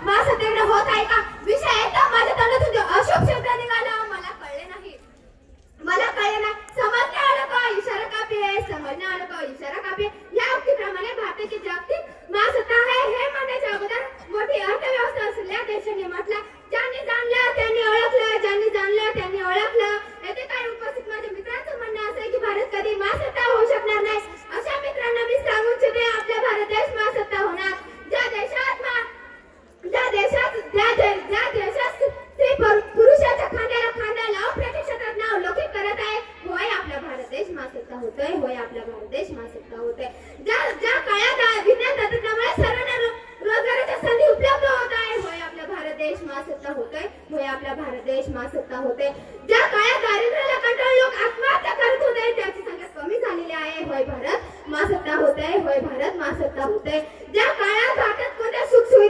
सत्याग्रह होत आहे का? विषय येता माझ्या तोंडातून जो अशुभ शब्द निघाला मला कळले नाही. समजणे आलं का इशारा कापिये, समजणे आलं का इशारा कापिये. या उक्तीप्रमाणे भारताची जागतिक महासत्ता आहे हे म्हणण्याच्या अगोदर मोठी अर्थव्यवस्था असलेल्या देशांनी म्हटलं. ज्यांनी जाणलं त्यांनी ओळखलं, ज्यांनी जाणलं त्यांनी ओळखलं. येथे काही उपस्थित माझ्या मित्रांचं म्हणणं असं आहे की भारत कधी महासत्ता होऊ शकणार नाही. अशा मित्रांना मी सांगू इच्छिते आपला भारत देश महासत्ता होणार. ज्या देशात स्त्री पुरुषाच्या खांद्याला खांदा लावून प्रत्येक क्षेत्रात नाव लौकिक करत आहे होय आपला भारत देश महासत्ता होतोय, होय आपला भारत देश महासत्ता होतोय. ज्या काळात विज्ञान तंत्रज्ञानामुळे सर्वांना रोजगाराच्या संधी उपलब्ध होत आहे होय आपला भारत देश महासत्ता होतोय, होय आपला भारत देश महासत्ता होतोय. ज्या काळात दारिद्र्याला कंटाळून लोक आत्महत्या करत होते त्याची संख्या कमी झालेली आहे होय भारत महासत्ता होतोय, होय भारत महासत्ता होतोय. ज्या काळात भारतात कोणत्या सुखसुविधा